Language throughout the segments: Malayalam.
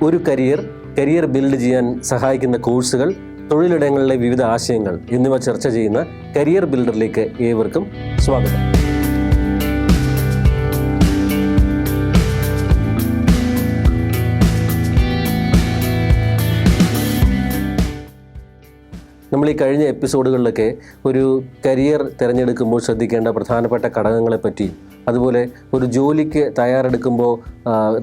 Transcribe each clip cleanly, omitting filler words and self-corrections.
ഒരു കരിയർ ബിൽഡ് ചെയ്യാൻ സഹായിക്കുന്ന കോഴ്സുകൾ, തൊഴിലിടങ്ങളിലെ വിവിധ ആശയങ്ങൾ എന്നിവ ചർച്ച ചെയ്യുന്ന കരിയർ ബിൽഡറിലേക്ക് ഏവർക്കും സ്വാഗതം. നമ്മൾ ഈ കഴിഞ്ഞ എപ്പിസോഡുകളിലൊക്കെ ഒരു കരിയർ തിരഞ്ഞെടുക്കുമ്പോൾ ശ്രദ്ധിക്കേണ്ട പ്രധാനപ്പെട്ട ഘടകങ്ങളെപ്പറ്റിയും, അതുപോലെ ഒരു ജോലിക്ക് തയ്യാറെടുക്കുമ്പോൾ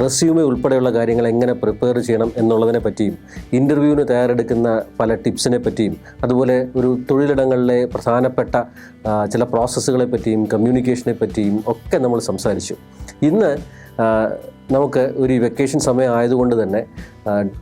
റെസ്യൂമെ ഉൾപ്പെടെയുള്ള കാര്യങ്ങൾ എങ്ങനെ പ്രിപ്പയർ ചെയ്യണം എന്നുള്ളതിനെ പറ്റിയും, ഇൻ്റർവ്യൂവിന് തയ്യാറെടുക്കുന്ന പല ടിപ്സിനെ പറ്റിയും, അതുപോലെ ഒരു തൊഴിലിടങ്ങളിലെ പ്രധാനപ്പെട്ട ചില പ്രോസസ്സുകളെ പറ്റിയും കമ്മ്യൂണിക്കേഷനെ പറ്റിയും ഒക്കെ നമ്മൾ സംസാരിച്ചു. ഇന്ന് നമുക്ക് ഒരു വെക്കേഷൻ സമയം ആയതുകൊണ്ട് തന്നെ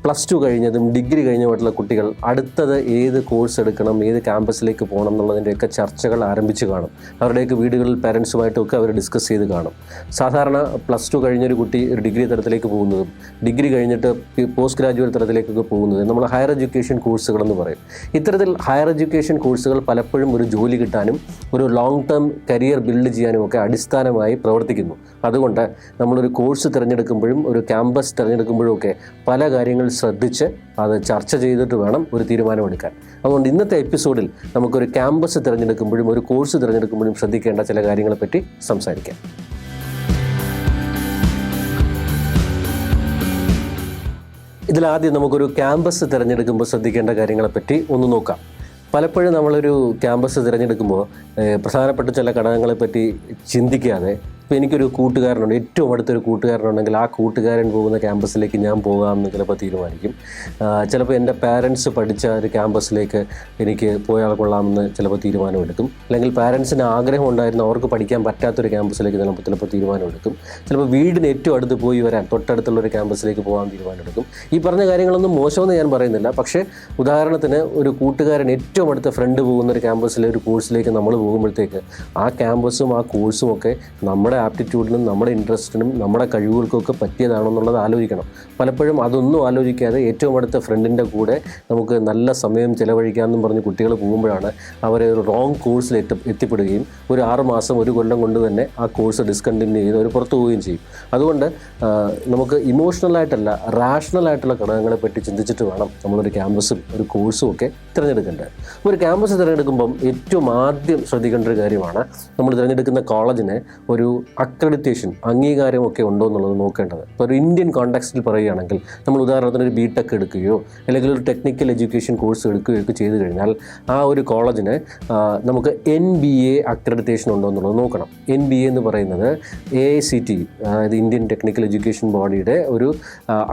+2 കഴിഞ്ഞതും ഡിഗ്രി കഴിഞ്ഞുപോയിട്ടുള്ള കുട്ടികൾ അടുത്തത് ഏത് കോഴ്സ് എടുക്കണം, ഏത് ക്യാമ്പസിലേക്ക് പോകണം എന്നുള്ളതിൻ്റെയൊക്കെ ചർച്ചകൾ ആരംഭിച്ച് കാണും. അവരുടെയൊക്കെ വീടുകളിൽ പാരൻസുമായിട്ടൊക്കെ അവർ ഡിസ്കസ് ചെയ്ത് കാണും. സാധാരണ +2 കഴിഞ്ഞൊരു കുട്ടി ഒരു ഡിഗ്രി തലത്തിലേക്ക് പോകുന്നതും ഡിഗ്രി കഴിഞ്ഞിട്ട് പോസ്റ്റ് ഗ്രാജുവേറ്റ് തലത്തിലേക്കൊക്കെ പോകുന്നതും നമ്മൾ ഹയർ എഡ്യൂക്കേഷൻ കോഴ്സുകളെന്ന് പറയും. ഇത്തരത്തിൽ ഹയർ എഡ്യൂക്കേഷൻ കോഴ്സുകൾ പലപ്പോഴും ഒരു ജോലി കിട്ടാനും ഒരു ലോങ് ടേം കരിയർ ബിൽഡ് ചെയ്യാനും ഒക്കെ അടിസ്ഥാനമായി പ്രവർത്തിക്കുന്നു. അതുകൊണ്ട് നമ്മളൊരു കോഴ്സ് തിരഞ്ഞെടുക്കുമ്പോഴും ഒരു ക്യാമ്പസ് തിരഞ്ഞെടുക്കുമ്പോഴും ഒക്കെ പല കാര്യങ്ങൾ ശ്രദ്ധിച്ച് അത് ചർച്ച ചെയ്തിട്ട് വേണം ഒരു തീരുമാനമെടുക്കാൻ. അതുകൊണ്ട് ഇന്നത്തെ എപ്പിസോഡിൽ നമുക്കൊരു ക്യാമ്പസ് തിരഞ്ഞെടുക്കുമ്പോഴും ഒരു കോഴ്സ് തിരഞ്ഞെടുക്കുമ്പോഴും ശ്രദ്ധിക്കേണ്ട ചില കാര്യങ്ങളെപ്പറ്റി സംസാരിക്കാം. ഇതിലാദ്യം നമുക്കൊരു ക്യാമ്പസ് തിരഞ്ഞെടുക്കുമ്പോൾ ശ്രദ്ധിക്കേണ്ട കാര്യങ്ങളെപ്പറ്റി ഒന്ന് നോക്കാം. പലപ്പോഴും നമ്മളൊരു ക്യാമ്പസ് തിരഞ്ഞെടുക്കുമ്പോൾ പ്രധാനപ്പെട്ട ചില ഘടകങ്ങളെപ്പറ്റി ചിന്തിക്കാതെ, ഇപ്പോൾ എനിക്കൊരു കൂട്ടുകാരനുണ്ട്, ഏറ്റവും അടുത്തൊരു കൂട്ടുകാരനുണ്ടെങ്കിൽ ആ കൂട്ടുകാരൻ പോകുന്ന ക്യാമ്പസിലേക്ക് ഞാൻ പോകാമെന്ന് ചിലപ്പോൾ തീരുമാനിക്കും. ചിലപ്പോൾ എൻ്റെ പാരൻസ് പഠിച്ച ഒരു ക്യാമ്പസിലേക്ക് എനിക്ക് പോയാൽ കൊള്ളാമെന്ന് ചിലപ്പോൾ തീരുമാനമെടുക്കും. അല്ലെങ്കിൽ പാരൻസിന് ആഗ്രഹം ഉണ്ടായിരുന്നു അവർക്ക് പഠിക്കാൻ പറ്റാത്തൊരു ക്യാമ്പസിലേക്ക് ചിലപ്പോൾ തീരുമാനമെടുക്കും. ചിലപ്പോൾ വീടിന് ഏറ്റവും അടുത്ത് പോയി വരാൻ തൊട്ടടുത്തുള്ളൊരു ക്യാമ്പസിലേക്ക് പോകാൻ തീരുമാനമെടുക്കും. ഈ പറഞ്ഞ കാര്യങ്ങളൊന്നും മോശമെന്ന് ഞാൻ പറയുന്നില്ല. പക്ഷേ ഉദാഹരണത്തിന് ഒരു കൂട്ടുകാരൻ ഏറ്റവും അടുത്ത ഫ്രണ്ട് പോകുന്ന ഒരു ക്യാമ്പസിലെ ഒരു കോഴ്സിലേക്ക് നമ്മൾ പോകുമ്പോഴത്തേക്ക് ആ ക്യാമ്പസും ആ കോഴ്സും ഒക്കെ നമ്മുടെ ആപ്റ്റിറ്റ്യൂഡിനും നമ്മുടെ ഇൻട്രസ്റ്റിനും നമ്മുടെ കഴിവുകൾക്കൊക്കെ പറ്റിയതാണോ എന്നുള്ളത് ആലോചിക്കണം. പലപ്പോഴും അതൊന്നും ആലോചിക്കാതെ ഏറ്റവും അടുത്ത ഫ്രണ്ടിൻ്റെ കൂടെ നമുക്ക് നല്ല സമയം ചിലവഴിക്കാമെന്നും പറഞ്ഞ് കുട്ടികൾ പോകുമ്പോഴാണ് അവർ ഒരു റോങ് കോഴ്സിൽ എത്തിപ്പെടുകയും ഒരു 6 മാസം 1 കൊല്ലം കൊണ്ട് തന്നെ ആ കോഴ്സ് ഡിസ്കണ്ടിന്യൂ ചെയ്ത് അവർ പുറത്തു പോവുകയും ചെയ്യും. അതുകൊണ്ട് നമുക്ക് ഇമോഷണലായിട്ടല്ല റാഷണലായിട്ടുള്ള ഘടകങ്ങളെ പറ്റി ചിന്തിച്ചിട്ട് വേണം നമ്മളൊരു ക്യാമ്പസും ഒരു കോഴ്സും ഒക്കെ തിരഞ്ഞെടുക്കേണ്ടത്. ഒരു ക്യാമ്പസ് തിരഞ്ഞെടുക്കുമ്പം ഏറ്റവും ആദ്യം ശ്രദ്ധിക്കേണ്ട ഒരു കാര്യമാണ് നമ്മൾ തിരഞ്ഞെടുക്കുന്ന കോളേജിന് ഒരു അക്രഡിറ്റേഷൻ, അംഗീകാരമൊക്കെ ഉണ്ടോ എന്നുള്ളത് നോക്കേണ്ടത്. ഇപ്പോൾ ഒരു ഇന്ത്യൻ കോണ്ടെക്സ്റ്റിൽ പറയുകയാണെങ്കിൽ നമ്മൾ ഉദാഹരണത്തിന് ഒരു BTech എടുക്കുകയോ അല്ലെങ്കിൽ ഒരു ടെക്നിക്കൽ എഡ്യൂക്കേഷൻ കോഴ്സ് എടുക്കുകയോ ഒക്കെ ചെയ്തു കഴിഞ്ഞാൽ ആ ഒരു കോളേജിന് നമുക്ക് NBA അക്രഡിറ്റേഷൻ ഉണ്ടോ എന്നുള്ളത് നോക്കണം. NBA എന്ന് പറയുന്നത് AICTE, അതായത് ഇന്ത്യൻ ടെക്നിക്കൽ എഡ്യൂക്കേഷൻ ബോഡിയുടെ ഒരു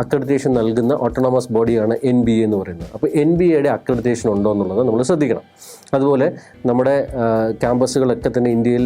അക്രഡിറ്റേഷൻ നൽകുന്ന ഓട്ടോണമസ് ബോഡിയാണ് NBA എന്ന് പറയുന്നത്. അപ്പോൾ NBAയുടെ അക്രഡിറ്റേഷൻ ഉണ്ടോ എന്നുള്ളത് നമ്മൾ ശ്രദ്ധിക്കണം. അതുപോലെ നമ്മുടെ ക്യാമ്പസുകളൊക്കെ തന്നെ ഇന്ത്യയിൽ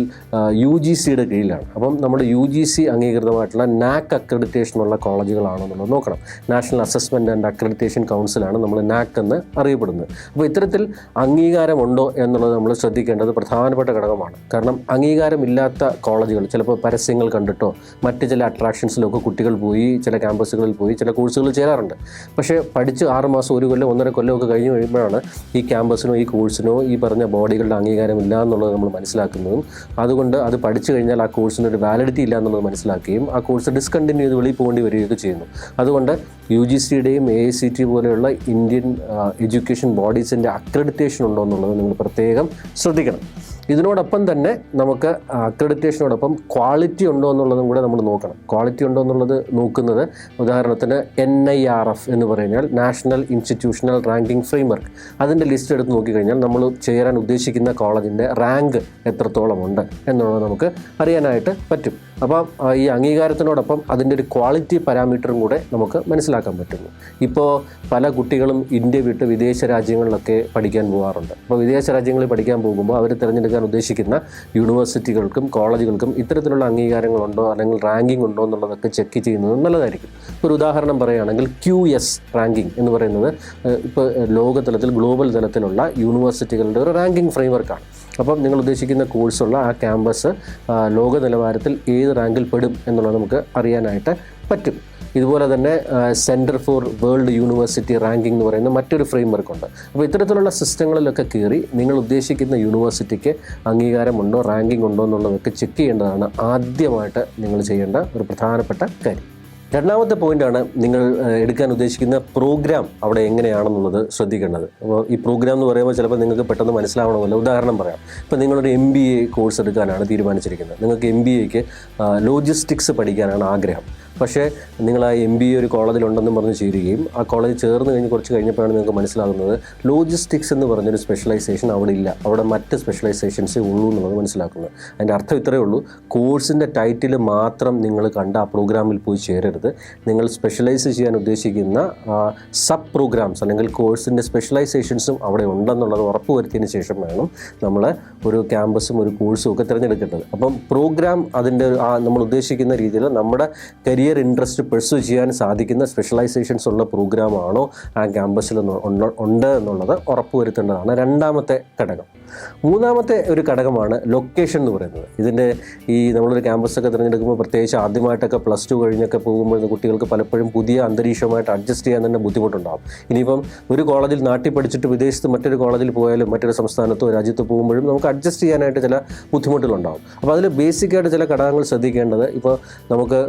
UGCയുടെ കീഴിലാണ്. അപ്പം നമ്മുടെ UGC അംഗീകൃതമായിട്ടുള്ള NAC അക്രഡിറ്റേഷനുള്ള കോളേജുകളാണോ എന്നുള്ളത് നോക്കണം. നാഷണൽ അസസ്മെൻറ്റ് ആൻഡ് അക്രഡിറ്റേഷൻ കൗൺസിലാണ് നമ്മൾ NAC എന്ന് അറിയപ്പെടുന്നത്. അപ്പോൾ ഇത്തരത്തിൽ അംഗീകാരമുണ്ടോ എന്നുള്ളത് നമ്മൾ ശ്രദ്ധിക്കേണ്ടത് പ്രധാനപ്പെട്ട ഘടകമാണ്. കാരണം അംഗീകാരമില്ലാത്ത കോളേജുകൾ ചിലപ്പോൾ പരസ്യങ്ങൾ കണ്ടിട്ടോ മറ്റ് ചില അട്രാക്ഷൻസിലൊക്കെ കുട്ടികൾ പോയി ചില ക്യാമ്പസുകളിൽ പോയി ചില കോഴ്സുകൾ ചേരാറുണ്ട്. പക്ഷേ പഠിച്ച് 6 മാസം 1 കൊല്ലം 1.5 കൊല്ലമൊക്കെ കഴിഞ്ഞ് കഴിയുമ്പോഴാണ് ഈ ക്യാമ്പസിനോ ഈ കോഴ്സിനോ ഈ പറഞ്ഞ ബോഡികളുടെ അംഗീകാരമില്ല എന്നുള്ളത് നമ്മൾ മനസ്സിലാക്കുന്നതും അതുകൊണ്ട് അത് പഠിച്ചു കഴിഞ്ഞാൽ ആ കോഴ്സിനൊരു വാലിഡിറ്റി ഇല്ല എന്നുള്ളത് മനസ്സിലാക്കുകയും ആ കോഴ്സ് ഡിസ്കണ്ടിന്യൂ ചെയ്ത് വെളിയിൽ പോകേണ്ടി വരികയൊക്കെ ചെയ്യുന്നു. അതുകൊണ്ട് UGCയുടെയും AICTE പോലെയുള്ള ഇന്ത്യൻ എഡ്യൂക്കേഷൻ ബോഡീസിൻ്റെ അക്രഡിറ്റേഷൻ ഉണ്ടോ എന്നുള്ളത് നിങ്ങൾ പ്രത്യേകം ശ്രദ്ധിക്കണം. ഇതിനോടൊപ്പം തന്നെ നമുക്ക് അക്രഡിറ്റേഷനോടൊപ്പം ക്വാളിറ്റി ഉണ്ടോ എന്നുള്ളതും കൂടെ നമ്മൾ നോക്കണം. ക്വാളിറ്റി ഉണ്ടോ എന്നുള്ളത് നോക്കുന്നത് ഉദാഹരണത്തിന് NIRF എന്ന് പറഞ്ഞാൽ നാഷണൽ ഇൻസ്റ്റിറ്റ്യൂഷണൽ റാങ്കിങ് ഫ്രെയിംവർക്ക്, അതിൻ്റെ ലിസ്റ്റ് എടുത്ത് നോക്കിക്കഴിഞ്ഞാൽ നമ്മൾ ചേരാൻ ഉദ്ദേശിക്കുന്ന കോളേജിൻ്റെ റാങ്ക് എത്രത്തോളം ഉണ്ട് എന്നുള്ളത് നമുക്ക് അറിയാനായിട്ട് പറ്റും. അപ്പം ഈ അംഗീകാരത്തിനോടൊപ്പം അതിൻ്റെ ഒരു ക്വാളിറ്റി പാരാമീറ്ററും കൂടെ നമുക്ക് മനസ്സിലാക്കാൻ പറ്റുന്നു. ഇപ്പോൾ പല കുട്ടികളും ഇന്ത്യ വിട്ട് വിദേശ രാജ്യങ്ങളിലൊക്കെ പഠിക്കാൻ പോകാറുണ്ട്. അപ്പോൾ വിദേശ രാജ്യങ്ങളിൽ പഠിക്കാൻ പോകുമ്പോൾ അവർ തിരഞ്ഞെടുക്കാൻ ഉദ്ദേശിക്കുന്ന യൂണിവേഴ്സിറ്റികൾക്കും കോളേജുകൾക്കും ഇത്തരത്തിലുള്ള അംഗീകാരങ്ങളുണ്ടോ അല്ലെങ്കിൽ റാങ്കിങ് ഉണ്ടോ എന്നുള്ളതൊക്കെ ചെക്ക് ചെയ്യുന്നത് നല്ലതായിരിക്കും. ഒരു ഉദാഹരണം പറയുകയാണെങ്കിൽ QS റാങ്കിങ് എന്ന് പറയുന്നത് ഇപ്പോൾ ലോകതലത്തിൽ ഗ്ലോബൽ തലത്തിലുള്ള യൂണിവേഴ്സിറ്റികളുടെ ഒരു റാങ്കിങ് ഫ്രെയിംവർക്കാണ്. അപ്പം നിങ്ങൾ ഉദ്ദേശിക്കുന്ന കോഴ്സുള്ള ആ ക്യാമ്പസ് ലോക നിലവാരത്തിൽ ഏത് റാങ്കിൽ പെടും എന്നുള്ളത് നമുക്ക് അറിയാനായിട്ട് പറ്റും. ഇതുപോലെ തന്നെ centre for world university ranking എന്ന് പറയുന്ന മറ്റൊരു ഫ്രെയിംവർക്കുണ്ട്. അപ്പോൾ ഇത്തരത്തിലുള്ള സിസ്റ്റങ്ങളിലൊക്കെ കയറി നിങ്ങൾ ഉദ്ദേശിക്കുന്ന യൂണിവേഴ്സിറ്റിക്ക് അംഗീകാരമുണ്ടോ റാങ്കിങ് ഉണ്ടോ എന്നുള്ളതൊക്കെ ചെക്ക് ചെയ്യേണ്ടതാണ് ആദ്യമായിട്ട് നിങ്ങൾ ചെയ്യേണ്ട ഒരു പ്രധാനപ്പെട്ട കാര്യം. രണ്ടാമത്തെ പോയിന്റാണ് നിങ്ങൾ എടുക്കാൻ ഉദ്ദേശിക്കുന്ന പ്രോഗ്രാം അവിടെ എങ്ങനെയാണെന്നുള്ളത് ശ്രദ്ധിക്കേണ്ടത്. അപ്പോൾ ഈ പ്രോഗ്രാം എന്ന് പറയുമ്പോൾ ചിലപ്പോൾ നിങ്ങൾക്ക് പെട്ടെന്ന് മനസ്സിലാവണമല്ലോ. ഉദാഹരണം പറയാം. ഇപ്പോൾ നിങ്ങളൊരു MBA കോഴ്സ് എടുക്കാനാണ് തീരുമാനിച്ചിരിക്കുന്നത്. നിങ്ങൾക്ക് MBAക്ക് ലോജിസ്റ്റിക്സ് പഠിക്കാനാണ് ആഗ്രഹം. പക്ഷേ നിങ്ങൾ ആ MBA ഒരു കോളേജിലുണ്ടെന്ന് പറഞ്ഞ് ചേരുകയും ആ കോളേജ് ചേർന്ന് കഴിഞ്ഞ് കുറച്ച് കഴിഞ്ഞപ്പോഴാണ് നിങ്ങൾക്ക് മനസ്സിലാകുന്നത് ലോജിസ്റ്റിക്സ് എന്ന് പറഞ്ഞൊരു സ്പെഷ്യലൈസേഷൻ അവിടെ ഇല്ല, അവിടെ മറ്റ് സ്പെഷ്യലൈസേഷൻസേ ഉള്ളൂ എന്നുള്ളത് മനസ്സിലാക്കുന്നത്. അതിൻ്റെ അർത്ഥം ഇത്രയേ ഉള്ളൂ, കോഴ്സിൻ്റെ ടൈറ്റിൽ മാത്രം നിങ്ങൾ കണ്ട ആ പ്രോഗ്രാമിൽ പോയി ചേരരുത്. നിങ്ങൾ സ്പെഷ്യലൈസ് ചെയ്യാൻ ഉദ്ദേശിക്കുന്ന സബ് പ്രോഗ്രാംസ് അല്ലെങ്കിൽ കോഴ്സിൻ്റെ സ്പെഷ്യലൈസേഷൻസും അവിടെ ഉണ്ടെന്നുള്ളത് ഉറപ്പുവരുത്തിയതിന് ശേഷം വേണം നമ്മൾ ഒരു ക്യാമ്പസും ഒരു കോഴ്സും ഒക്കെ തിരഞ്ഞെടുക്കേണ്ടത്. അപ്പം പ്രോഗ്രാം അതിൻ്റെ നമ്മൾ ഉദ്ദേശിക്കുന്ന രീതിയിൽ നമ്മുടെ കരിയർ ഇൻട്രസ്റ്റ് പെർസ്യൂ ചെയ്യാൻ സാധിക്കുന്ന സ്പെഷ്യലൈസേഷൻസ് ഉള്ള പ്രോഗ്രാമാണോ ആ ക്യാമ്പസിൽ ഉണ്ട് എന്നുള്ളത് ഉറപ്പുവരുത്തേണ്ടതാണ് രണ്ടാമത്തെ ഘടകം. മൂന്നാമത്തെ ഒരു ഘടകമാണ് ലൊക്കേഷൻ എന്ന് പറയുന്നത്. ഇതിൻ്റെ നമ്മളൊരു ക്യാമ്പസൊക്കെ തിരഞ്ഞെടുക്കുമ്പോൾ പ്രത്യേകിച്ച് ആദ്യമായിട്ടൊക്കെ +2 കഴിഞ്ഞൊക്കെ പോകുമ്പോൾ കുട്ടികൾക്ക് പലപ്പോഴും പുതിയ അന്തരീക്ഷമായിട്ട് അഡ്ജസ്റ്റ് ചെയ്യാൻ തന്നെ ബുദ്ധിമുട്ടുണ്ടാകും. ഇനിയിപ്പം ഒരു കോളേജിൽ നാട്ടിൽ പഠിച്ചിട്ട് വിദേശത്ത് മറ്റൊരു കോളേജിൽ പോയാലും മറ്റൊരു സംസ്ഥാനത്തോ രാജ്യത്തോ പോകുമ്പോഴും നമുക്ക് അഡ്ജസ്റ്റ് ചെയ്യാനായിട്ട് ചില ബുദ്ധിമുട്ടുകളുണ്ടാകും. അപ്പോൾ അതിൽ ബേസിക്കായിട്ട് ചില ഘടകങ്ങൾ ശ്രദ്ധിക്കേണ്ടത്, ഇപ്പോൾ നമുക്ക്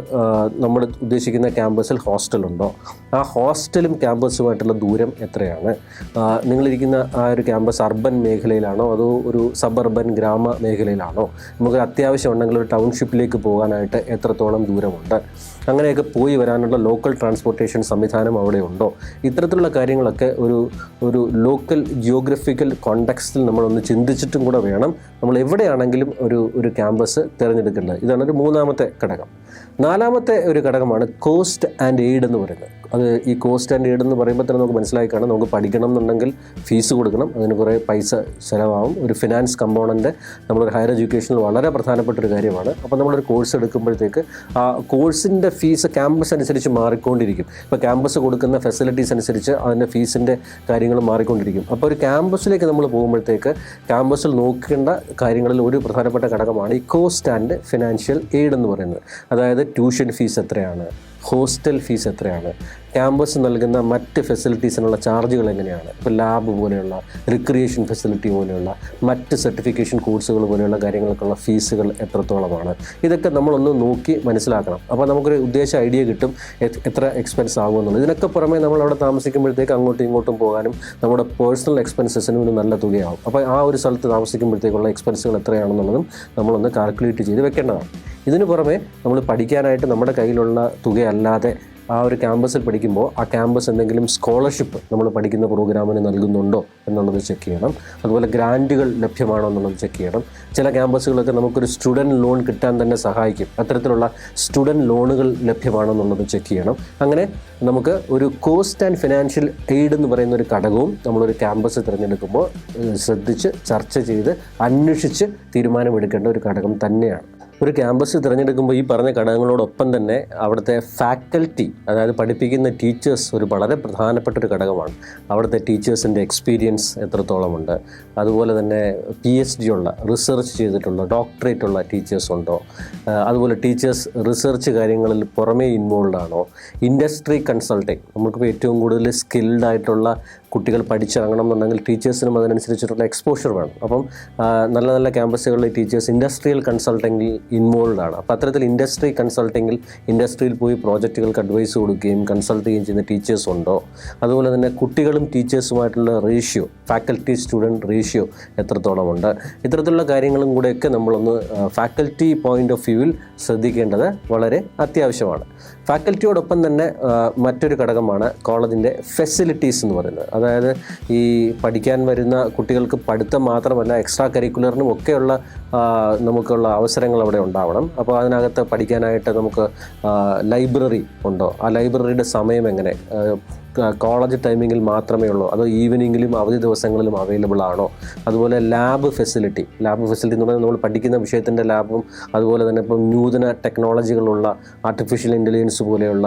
നമ്മൾ ഉദ്ദേശിക്കുന്ന ക്യാമ്പസിൽ ഹോസ്റ്റലുണ്ടോ, ആ ഹോസ്റ്റലും ക്യാമ്പസുമായിട്ടുള്ള ദൂരം എത്രയാണ്, നിങ്ങളിരിക്കുന്ന ആ ഒരു ക്യാമ്പസ് അർബൻ മേഖലയിലാണോ അതോ ഒരു സബർബൻ ഗ്രാമ മേഖലയിലാണോ, നമുക്ക് അത്യാവശ്യം ഉണ്ടെങ്കിൽ ഒരു ടൗൺഷിപ്പിലേക്ക് പോകാനായിട്ട് എത്രത്തോളം ദൂരമുണ്ട്, അങ്ങനെയൊക്കെ പോയി വരാനുള്ള ലോക്കൽ ട്രാൻസ്പോർട്ടേഷൻ സംവിധാനം അവിടെ ഉണ്ടോ, ഇത്തരത്തിലുള്ള കാര്യങ്ങളൊക്കെ ഒരു ലോക്കൽ ജിയോഗ്രഫിക്കൽ കോണ്ടെക്സ്റ്റിൽ നമ്മളൊന്ന് ചിന്തിച്ചിട്ടും കൂടെ വേണം നമ്മൾ എവിടെയാണെങ്കിലും ഒരു ക്യാമ്പസ് തിരഞ്ഞെടുക്കേണ്ടത്. ഇതാണ് ഒരു മൂന്നാമത്തെ ഘടകം. നാലാമത്തെ ഒരു ഘടകമാണ് കോസ്റ്റ് ആൻഡ് എയ്ഡ് എന്ന് പറയുന്നത്. അത് ഈ കോസ്റ്റ് ആൻഡ് എയ്ഡ് എന്ന് പറയുമ്പോൾ തന്നെ നമുക്ക് മനസ്സിലായി കാണാം, നമുക്ക് പഠിക്കണം എന്നുണ്ടെങ്കിൽ ഫീസ് കൊടുക്കണം, അതിന് കുറേ പൈസ ചിലവാകും. ഒരു ഫിനാൻസ് കമ്പോണൻ്റ് നമ്മളൊരു ഹയർ എഡ്യൂക്കേഷനിൽ വളരെ പ്രധാനപ്പെട്ട ഒരു കാര്യമാണ്. അപ്പോൾ നമ്മളൊരു കോഴ്സ് എടുക്കുമ്പോഴത്തേക്ക് ആ കോഴ്സിൻ്റെ ഫീസ് ക്യാമ്പസ് അനുസരിച്ച് മാറിക്കൊണ്ടിരിക്കും. ഇപ്പോൾ ക്യാമ്പസ് കൊടുക്കുന്ന ഫെസിലിറ്റീസ് അനുസരിച്ച് അതിൻ്റെ ഫീസിൻ്റെ കാര്യങ്ങൾ മാറിക്കൊണ്ടിരിക്കും. അപ്പോൾ ഒരു ക്യാമ്പസിലേക്ക് നമ്മൾ പോകുമ്പോഴത്തേക്ക് ക്യാമ്പസിൽ നോക്കേണ്ട കാര്യങ്ങളിൽ ഒരു പ്രധാനപ്പെട്ട ഘടകമാണ് ഈ കോസ്റ്റ് ആൻഡ് ഫിനാൻഷ്യൽ എയ്ഡ് എന്ന് പറയുന്നത്. അതായത് ട്യൂഷൻ ഫീസ് എത്രയാണ്, ഹോസ്റ്റൽ ഫീസ് എത്രയാണ്, ക്യാമ്പസ് നൽകുന്ന മറ്റ് ഫെസിലിറ്റീസിനുള്ള ചാർജുകൾ എങ്ങനെയാണ്, ഇപ്പോൾ ലാബ് പോലെയുള്ള റിക്രിയേഷൻ ഫെസിലിറ്റി പോലെയുള്ള മറ്റ് സർട്ടിഫിക്കേഷൻ കോഴ്സുകൾ പോലെയുള്ള കാര്യങ്ങൾക്കുള്ള ഫീസുകൾ എത്രത്തോളമാണ്, ഇതൊക്കെ നമ്മളൊന്ന് നോക്കി മനസ്സിലാക്കണം. അപ്പോൾ നമുക്കൊരു ഉദ്ദേശ ഐഡിയ കിട്ടും എത്ര എക്സ്പെൻസ് ആകുമെന്നുള്ളത്. ഇതിനൊക്കെ പുറമെ നമ്മളവിടെ താമസിക്കുമ്പോഴത്തേക്ക് അങ്ങോട്ടും ഇങ്ങോട്ടും പോകാനും നമ്മുടെ പേഴ്സണൽ എക്സ്പെൻസസിനും ഒരു നല്ല തുകയാവും. അപ്പോൾ ആ ഒരു സ്ഥലത്ത് താമസിക്കുമ്പോഴത്തേക്കുള്ള എക്സ്പെൻസുകൾ എത്രയാണെന്നുള്ളതും നമ്മളൊന്ന് കാൽക്കുലേറ്റ് ചെയ്ത് വെക്കേണ്ടതാണ്. ഇതിനു പുറമെ നമ്മൾ പഠിക്കാനായിട്ട് നമ്മുടെ കയ്യിലുള്ള തുകയല്ലാതെ ആ ഒരു ക്യാമ്പസിൽ പഠിക്കുമ്പോൾ ആ ക്യാമ്പസ് എന്തെങ്കിലും സ്കോളർഷിപ്പ് നമ്മൾ പഠിക്കുന്ന പ്രോഗ്രാമിന് നൽകുന്നുണ്ടോ എന്നുള്ളത് ചെക്ക് ചെയ്യണം. അതുപോലെ ഗ്രാൻറ്റുകൾ ലഭ്യമാണോ എന്നുള്ളത് ചെക്ക് ചെയ്യണം. ചില ക്യാമ്പസുകളൊക്കെ നമുക്കൊരു സ്റ്റുഡൻറ്റ് ലോൺ കിട്ടാൻ തന്നെ സഹായിക്കും. അത്തരത്തിലുള്ള സ്റ്റുഡൻറ്റ് ലോണുകൾ ലഭ്യമാണോ എന്നുള്ളത് ചെക്ക് ചെയ്യണം. അങ്ങനെ നമുക്ക് ഒരു കോസ്റ്റ് ആൻഡ് ഫിനാൻഷ്യൽ എയ്ഡ് എന്ന് പറയുന്ന ഒരു ഘടകവും നമ്മളൊരു ക്യാമ്പസ് തിരഞ്ഞെടുക്കുമ്പോൾ ശ്രദ്ധിച്ച് ചർച്ച ചെയ്ത് അന്വേഷിച്ച് തീരുമാനമെടുക്കേണ്ട ഒരു ഘടകം തന്നെയാണ്. ഒരു ക്യാമ്പസ് തിരഞ്ഞെടുക്കുമ്പോൾ ഈ പറഞ്ഞ ഘടകങ്ങളോടൊപ്പം തന്നെ അവിടുത്തെ ഫാക്കൽറ്റി, അതായത് പഠിപ്പിക്കുന്ന ടീച്ചേഴ്സ് ഒരു വളരെ പ്രധാനപ്പെട്ട ഒരു ഘടകമാണ്. അവിടുത്തെ ടീച്ചേഴ്സിൻ്റെ എക്സ്പീരിയൻസ് എത്രത്തോളമുണ്ട്, അതുപോലെ തന്നെ PhD ഉള്ള റിസർച്ച് ചെയ്തിട്ടുള്ള ഡോക്ടറേറ്റ് ഉള്ള ടീച്ചേഴ്സ് ഉണ്ടോ, അതുപോലെ ടീച്ചേഴ്സ് റിസർച്ച് കാര്യങ്ങളിൽ പുറമേ ഇൻവോൾവ് ആണോ, ഇൻഡസ്ട്രി കൺസൾട്ടിങ്, നമുക്കിപ്പോൾ ഏറ്റവും കൂടുതൽ സ്കിൽഡ് ആയിട്ടുള്ള കുട്ടികൾ പഠിച്ചിറങ്ങണം എന്നുണ്ടെങ്കിൽ ടീച്ചേഴ്സിനും അതിനനുസരിച്ചിട്ടുള്ള എക്സ്പോഷർ വേണം. അപ്പം നല്ല നല്ല ക്യാമ്പസുകളിലെ ടീച്ചേഴ്സ് ഇൻഡസ്ട്രിയൽ കൺസൾട്ടിങ്ങിൽ ഇൻവോൾവ് ആണ്. അപ്പോൾ അത്തരത്തിൽ ഇൻഡസ്ട്രി കൺസൾട്ടിങ്ങിൽ ഇൻഡസ്ട്രിയിൽ പോയി പ്രോജക്റ്റുകൾക്ക് അഡ്വൈസ് കൊടുക്കുകയും കൺസൾട്ട് ചെയ്യുകയും ചെയ്യുന്ന ടീച്ചേഴ്സ് ഉണ്ടോ, അതുപോലെ തന്നെ കുട്ടികളും ടീച്ചേഴ്സുമായിട്ടുള്ള റേഷ്യോ, ഫാക്കൽറ്റി സ്റ്റുഡൻറ്റ് റേഷ്യോ എത്രത്തോളമുണ്ട്, ഇത്തരത്തിലുള്ള കാര്യങ്ങളും കൂടെയൊക്കെ നമ്മളൊന്ന് ഫാക്കൽറ്റി പോയിൻ്റ് ഓഫ് വ്യൂവിൽ ശ്രദ്ധിക്കേണ്ടത് വളരെ അത്യാവശ്യമാണ്. ഫാക്കൽറ്റിയോടൊപ്പം തന്നെ മറ്റൊരു ഘടകമാണ് കോളേജിൻ്റെ ഫെസിലിറ്റീസ് എന്ന് പറയുന്നത്. അതായത് ഈ പഠിക്കാൻ വരുന്ന കുട്ടികൾക്ക് പഠിത്തം മാത്രമല്ല എക്സ്ട്രാ കരിക്കുലറിനും ഒക്കെയുള്ള നമുക്കുള്ള അവസരങ്ങൾ അവിടെ ഉണ്ടാവണം. അപ്പോൾ അതിനകത്ത് പഠിക്കാനായിട്ട് നമുക്ക് ലൈബ്രറി ഉണ്ടോ, ആ ലൈബ്രറിയുടെ സമയം എങ്ങനെ, കോളേജ് ടൈമിങ്ങിൽ മാത്രമേ ഉള്ളൂ അതോ ഈവനിങ്ങിലും അവധി ദിവസങ്ങളിലും അവൈലബിൾ ആണോ, അതുപോലെ ലാബ് ഫെസിലിറ്റി എന്ന് പറയുന്നത് നമ്മൾ പഠിക്കുന്ന വിഷയത്തിൻ്റെ ലാബും അതുപോലെ തന്നെ ഇപ്പം നൂതന ടെക്നോളജികളുള്ള ആർട്ടിഫിഷ്യൽ ഇൻ്റലിജൻസ് പോലെയുള്ള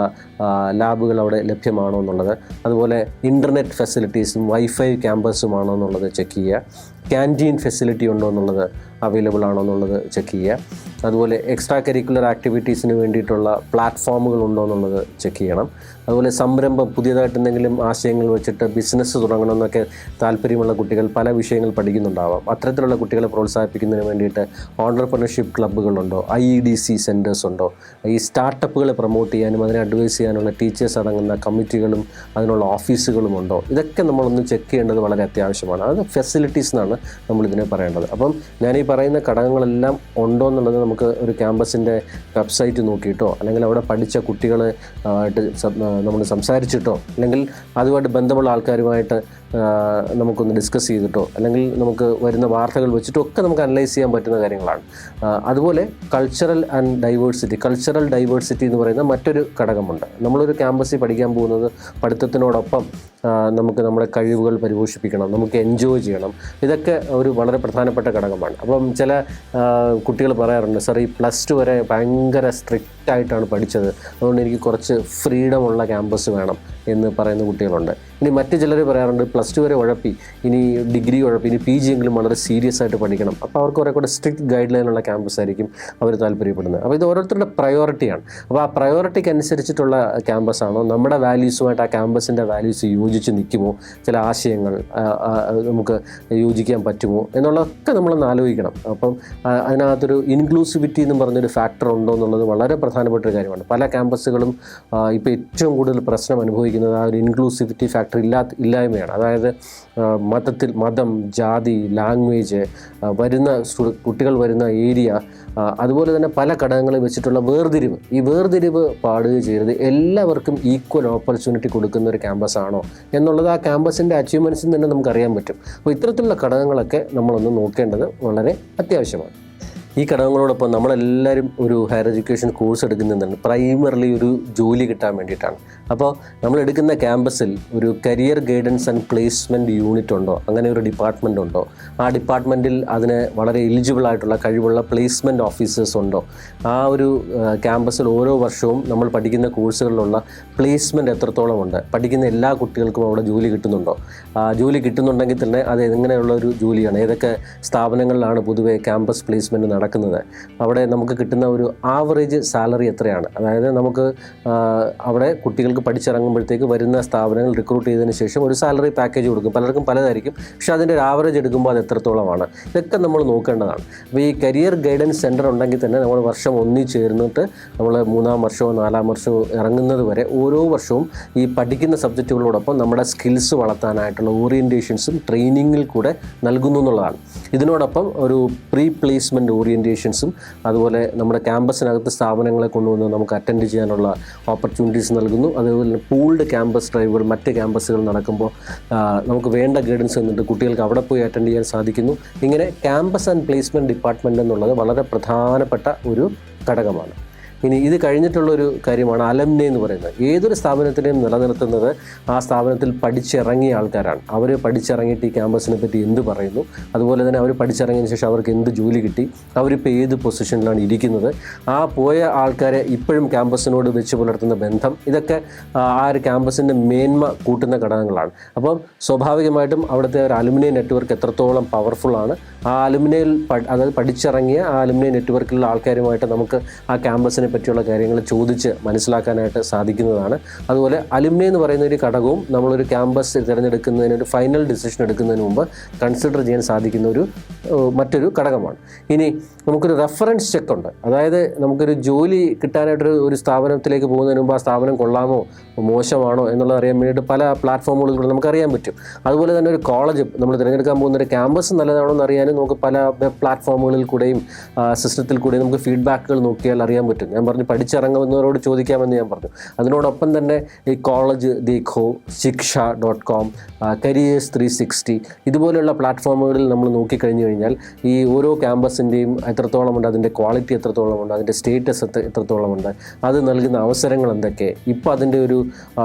ലാബുകൾ അവിടെ ലഭ്യമാണോ എന്നുള്ളത്, അതുപോലെ ഇൻ്റർനെറ്റ് ഫെസിലിറ്റീസും വൈഫൈ ക്യാമ്പസുമാണോ എന്നുള്ളത് ചെക്ക് ചെയ്യുക, ക്യാൻറ്റീൻ ഫെസിലിറ്റി ഉണ്ടോ എന്നുള്ളത് അവൈലബിൾ ആണോ എന്നുള്ളത് ചെക്ക് ചെയ്യുക, അതുപോലെ എക്സ്ട്രാ കരിക്കുലർ ആക്ടിവിറ്റീസിന് വേണ്ടിയിട്ടുള്ള പ്ലാറ്റ്ഫോമുകൾ ഉണ്ടോ എന്നുള്ളത് ചെക്ക് ചെയ്യണം. അതുപോലെ സംരംഭം, പുതിയതായിട്ട് എന്തെങ്കിലും ആശയങ്ങൾ വെച്ചിട്ട് ബിസിനസ് തുടങ്ങണമെന്നൊക്കെ താല്പര്യമുള്ള കുട്ടികൾ പല വിഷയങ്ങൾ പഠിക്കുന്നുണ്ടാവാം. അത്തരത്തിലുള്ള കുട്ടികളെ പ്രോത്സാഹിപ്പിക്കുന്നതിന് വേണ്ടിയിട്ട് ഓൺട്രപ്രണർഷിപ്പ് ക്ലബ്ബുകളുണ്ടോ, IEDC സെൻറ്റേഴ്സ് ഉണ്ടോ, ഈ സ്റ്റാർട്ടപ്പുകളെ പ്രൊമോട്ട് ചെയ്യാനും അതിനെ അഡ്വൈസ് ചെയ്യാനുള്ള ടീച്ചേഴ്സ് അടങ്ങുന്ന കമ്മിറ്റികളും അതിനുള്ള ഓഫീസുകളും ഉണ്ടോ, ഇതൊക്കെ നമ്മളൊന്ന് ചെക്ക് ചെയ്യേണ്ടത് വളരെ അത്യാവശ്യമാണ്. അത് ഫെസിലിറ്റീസ് എന്നാണ് നമ്മളിതിനെ പറയേണ്ടത്. അപ്പം ഞാൻ ഈ പറയുന്ന ഘടകങ്ങളെല്ലാം ഉണ്ടോ എന്നുള്ളത് നമുക്ക് ഒരു ക്യാമ്പസിൻ്റെ വെബ്സൈറ്റ് നോക്കിയിട്ടോ അല്ലെങ്കിൽ അവിടെ പഠിച്ച കുട്ടികളെ ആയിട്ട് നമ്മൾ സംസാരിച്ചിട്ടോ അല്ലെങ്കിൽ അതുമായിട്ട് ബന്ധമുള്ള ആൾക്കാരുമായിട്ട് നമുക്കൊന്ന് ഡിസ്കസ് ചെയ്തിട്ടോ അല്ലെങ്കിൽ നമുക്ക് വരുന്ന വാർത്തകൾ വെച്ചിട്ടോ ഒക്കെ നമുക്ക് അനലൈസ് ചെയ്യാൻ പറ്റുന്ന കാര്യങ്ങളാണ്. അതുപോലെ കൾച്ചറൽ ഡൈവേഴ്സിറ്റി എന്ന് പറയുന്ന മറ്റൊരു ഘടകമുണ്ട്. നമ്മളൊരു ക്യാമ്പസിൽ പഠിക്കാൻ പോകുന്നത് പഠിത്തത്തിനോടൊപ്പം നമുക്ക് നമ്മുടെ കഴിവുകൾ പരിപോഷിപ്പിക്കണം, നമുക്ക് എൻജോയ് ചെയ്യണം. ഇതൊക്കെ ഒരു വളരെ പ്രധാനപ്പെട്ട ഘടകമാണ്. അപ്പം ചില കുട്ടികൾ പറയാറുണ്ട്, സാർ ഈ +2 വരെ ഭയങ്കര സ്ട്രിക്റ്റ് ആയിട്ടാണ് പഠിച്ചത്, അതുകൊണ്ട് എനിക്ക് കുറച്ച് ഫ്രീഡമുള്ള ക്യാമ്പസ് വേണം എന്ന് പറയുന്ന കുട്ടികളുണ്ട്. ഇനി മറ്റു ചിലർ പറയാറുണ്ട്, +2 വരെ ഉഴപ്പി, ഇനി ഡിഗ്രി ഉഴപ്പി, ഇനി PG എങ്കിലും വളരെ സീരിയസ് ആയിട്ട് പഠിക്കണം. അപ്പോൾ അവർക്ക് കുറേ കൂടെ സ്ട്രിക്റ്റ് ഗൈഡ് ലൈനുള്ള ക്യാമ്പസ് ആയിരിക്കും അവർ താല്പര്യപ്പെടുന്നത്. അപ്പോൾ ഇത് ഓരോരുത്തരുടെ പ്രയോറിറ്റിയാണ്. അപ്പോൾ ആ പ്രയോറിറ്റിക്ക് അനുസരിച്ചിട്ടുള്ള ക്യാമ്പസാണോ, നമ്മുടെ വാല്യൂസുമായിട്ട് ആ ക്യാമ്പസിൻ്റെ വാല്യൂസ് യോജിച്ച് നിൽക്കുമോ, ചില ആശയങ്ങൾ നമുക്ക് യോജിക്കാൻ പറ്റുമോ എന്നുള്ളതൊക്കെ നമ്മളൊന്ന് ആലോചിക്കണം. അപ്പം അതിനകത്തൊരു ഇൻക്ലൂസിവിറ്റി എന്ന് പറഞ്ഞൊരു ഫാക്ടർ ഉണ്ടോ എന്നുള്ളത് വളരെ പ്രധാനപ്പെട്ട ഒരു കാര്യമാണ്. പല ക്യാമ്പസുകളും ഇപ്പോൾ ഏറ്റവും കൂടുതൽ പ്രശ്നം അനുഭവിക്കുന്നത് ആ ഒരു ഇൻക്ലൂസിവിറ്റി ഫാക്ടർ ഇല്ലായ്മയാണ്. അതായത് മതം, ജാതി, ലാംഗ്വേജ്, കുട്ടികൾ വരുന്ന ഏരിയ, അതുപോലെ തന്നെ പല ഘടകങ്ങളും വെച്ചിട്ടുള്ള വേർതിരിവ്. ഈ വേർതിരിവ് പാടുകയും ചെയ്യരുത്. എല്ലാവർക്കും ഈക്വൽ ഓപ്പർച്യൂണിറ്റി കൊടുക്കുന്ന ഒരു ക്യാമ്പസാണോ എന്നുള്ളത് ആ ക്യാമ്പസിൻ്റെ അച്ചീവ്മെൻറ്റ്സിൽ തന്നെ നമുക്കറിയാൻ പറ്റും. അപ്പോൾ ഇത്തരത്തിലുള്ള ഘടകങ്ങളൊക്കെ നമ്മളൊന്ന് നോക്കേണ്ടത് വളരെ അത്യാവശ്യമാണ്. ഈ ഘടകങ്ങളോടൊപ്പം നമ്മളെല്ലാവരും ഒരു ഹയർ എഡ്യൂക്കേഷൻ കോഴ്സ് എടുക്കുന്നതാണ് പ്രൈമറിലി ഒരു ജോലി കിട്ടാൻ വേണ്ടിയിട്ടാണ്. അപ്പോൾ നമ്മൾ എടുക്കുന്ന ക്യാമ്പസിൽ ഒരു career guidance and placement unit ഉണ്ടോ, അങ്ങനെ ഒരു ഡിപ്പാർട്ട്മെൻ്റ് ഉണ്ടോ, ആ ഡിപ്പാർട്ട്മെൻറ്റിൽ അതിന് വളരെ എലിജിബിൾ ആയിട്ടുള്ള കഴിവുള്ള പ്ലേസ്മെൻറ്റ് ഓഫീസേഴ്സ് ഉണ്ടോ, ആ ഒരു ക്യാമ്പസിൽ ഓരോ വർഷവും നമ്മൾ പഠിക്കുന്ന കോഴ്സുകളിലുള്ള പ്ലേസ്മെൻറ്റ് എത്രത്തോളം ഉണ്ട്, പഠിക്കുന്ന എല്ലാ കുട്ടികൾക്കും അവിടെ ജോലി കിട്ടുന്നുണ്ടോ, ജോലി കിട്ടുന്നുണ്ടെങ്കിൽ തന്നെ അത് എങ്ങനെയുള്ള ഒരു ജോലിയാണ്, ഏതൊക്കെ സ്ഥാപനങ്ങളിലാണ് പൊതുവെ ക്യാമ്പസ് പ്ലേസ്മെൻറ്റ് നടക്കുന്നത്, അവിടെ നമുക്ക് കിട്ടുന്ന ഒരു ആവറേജ് സാലറി എത്രയാണ്, അതായത് നമുക്ക് അവിടെ കുട്ടികൾക്ക് പഠിച്ചിറങ്ങുമ്പോഴത്തേക്ക് വരുന്ന സ്ഥാപനങ്ങൾ റിക്രൂട്ട് ചെയ്തതിന് ശേഷം ഒരു സാലറി പാക്കേജ് കൊടുക്കും. പലർക്കും പലതായിരിക്കും, പക്ഷേ അതിൻ്റെ ഒരു ആവറേജ് എടുക്കുമ്പോൾ അത് എത്രത്തോളമാണ്, ഇതൊക്കെ നമ്മൾ നോക്കേണ്ടതാണ്. അപ്പോൾ ഈ കരിയർ ഗൈഡൻസ് സെൻറ്റർ ഉണ്ടെങ്കിൽ തന്നെ നമ്മൾ വർഷം ചേർന്നിട്ട് നമ്മൾ 3-ാം വർഷമോ 4-ാം വർഷമോ ഇറങ്ങുന്നത് വരെ ഓരോ വർഷവും ഈ പഠിക്കുന്ന സബ്ജക്റ്റുകളോടൊപ്പം നമ്മുടെ സ്കിൽസ് വളർത്താനായിട്ടുള്ള ഓറിയൻറ്റേഷൻസും ട്രെയിനിങ്ങിൽ കൂടെ നൽകുന്നു എന്നുള്ളതാണ്. ഇതിനോടൊപ്പം ഒരു പ്രീ പ്ലേസ്മെൻറ്റ് ഓറിയൻറ്റേഷൻസും അതുപോലെ നമ്മുടെ ക്യാമ്പസിനകത്ത് സ്ഥാപനങ്ങളെ കൊണ്ടുവന്ന് നമുക്ക് അറ്റൻഡ് ചെയ്യാനുള്ള ഓപ്പർച്യൂണിറ്റീസ് നൽകുന്നു. അതുപോലെ പൂൾഡ് ക്യാമ്പസ് ഡ്രൈവുകൾ മറ്റ് ക്യാമ്പസുകൾ നടക്കുമ്പോൾ നമുക്ക് വേണ്ട ഗൈഡൻസ് എന്നിട്ട് കുട്ടികൾക്ക് അവിടെ പോയി അറ്റൻഡ് ചെയ്യാൻ സാധിക്കുന്നു. ഇങ്ങനെ ക്യാമ്പസ് ആൻഡ് പ്ലേസ്മെൻറ്റ് ഡിപ്പാർട്ട്മെൻറ്റ് എന്നുള്ളത് വളരെ പ്രധാനപ്പെട്ട ഒരു ഘടകമാണ്. ഇനി ഇത് കഴിഞ്ഞിട്ടുള്ളൊരു കാര്യമാണ് അലംനി എന്ന് പറയുന്നത്. ഏതൊരു സ്ഥാപനത്തിനെയും നിലനിർത്തുന്നത് ആ സ്ഥാപനത്തിൽ പഠിച്ചിറങ്ങിയ ആൾക്കാരാണ്. അവർ പഠിച്ചിറങ്ങിയിട്ട് ഈ ക്യാമ്പസിനെ പറ്റി എന്ത് പറയുന്നു, അതുപോലെ തന്നെ അവർ പഠിച്ചിറങ്ങിയതിന് ശേഷം അവർക്ക് എന്ത് ജോലി കിട്ടി, അവരിപ്പോൾ ഏത് പൊസിഷനിലാണ് ഇരിക്കുന്നത്, ആ പോയ ആൾക്കാരെ ഇപ്പോഴും ക്യാമ്പസിനോട് വെച്ച് പുലർത്തുന്ന ബന്ധം, ഇതൊക്കെ ആ ഒരു ക്യാമ്പസിൻ്റെ മേന്മ കൂട്ടുന്ന ഘടകങ്ങളാണ്. അപ്പം സ്വാഭാവികമായിട്ടും അവിടുത്തെ ഒരു അലുമിനി നെറ്റ്വർക്ക് എത്രത്തോളം പവർഫുള്ളാണ്, ആ അലുമിനിയിൽ അതായത് പഠിച്ചിറങ്ങിയ ആ അലുമിനി നെറ്റ്വർക്കിലുള്ള ആൾക്കാരുമായിട്ട് നമുക്ക് ആ ക്യാമ്പസിനെ പറ്റിയുള്ള കാര്യങ്ങൾ ചോദിച്ച് മനസ്സിലാക്കാനായിട്ട് സാധിക്കുന്നതാണ്. അതുപോലെ അലുമിനി എന്ന് പറയുന്ന ഒരു ഘടകവും നമ്മളൊരു ക്യാമ്പസ് തിരഞ്ഞെടുക്കുന്നതിന് ഒരു ഫൈനൽ ഡിസിഷൻ എടുക്കുന്നതിന് മുമ്പ് കൺസിഡർ ചെയ്യാൻ സാധിക്കുന്ന മറ്റൊരു ഘടകമാണ്. ഇനി നമുക്കൊരു റെഫറൻസ് ചെക്ക് ഉണ്ട്. അതായത് നമുക്കൊരു ജോലി കിട്ടാനായിട്ടൊരു സ്ഥാപനത്തിലേക്ക് പോകുന്നതിന് മുമ്പ് ആ സ്ഥാപനം കൊള്ളാമോ മോശമാണോ എന്നുള്ളത് അറിയാൻ വേണ്ടിയിട്ട് പല പ്ലാറ്റ്ഫോമുകളിലൂടെ നമുക്കറിയാൻ പറ്റും. അതുപോലെ തന്നെ ഒരു കോളേജ് നമ്മൾ തിരഞ്ഞെടുക്കാൻ പോകുന്ന ഒരു ക്യാമ്പസ് നല്ലതാണോ എന്ന് അറിയാനും നമുക്ക് പല വെബ് പ്ലാറ്റ്ഫോമുകളിൽ കൂടെയും സിസ്റ്റത്തിൽ കൂടെയും നമുക്ക് ഫീഡ്ബാക്കുകൾ നോക്കിയാൽ അറിയാൻ പറ്റും. ഞാൻ പറഞ്ഞു പഠിച്ചിറങ്ങുന്നവരോട് ചോദിക്കാമെന്ന് ഞാൻ പറഞ്ഞു. അതിനോടൊപ്പം തന്നെ ഈ കോളേജ് ദേഖോ, ശിക്ഷ.com, കരിയേഴ്സ് 360 ഇതുപോലെയുള്ള പ്ലാറ്റ്ഫോമുകളിൽ നമ്മൾ നോക്കിക്കഴിഞ്ഞു കഴിഞ്ഞാൽ ഈ ഓരോ ക്യാമ്പസിൻ്റെയും എത്രത്തോളമുണ്ട്, അതിൻ്റെ ക്വാളിറ്റി എത്രത്തോളമുണ്ട്, അതിൻ്റെ സ്റ്റേറ്റസ് എത്രത്തോളമുണ്ട്, അത് നൽകുന്ന അവസരങ്ങൾ എന്തൊക്കെ, ഇപ്പോൾ അതിൻ്റെ ഒരു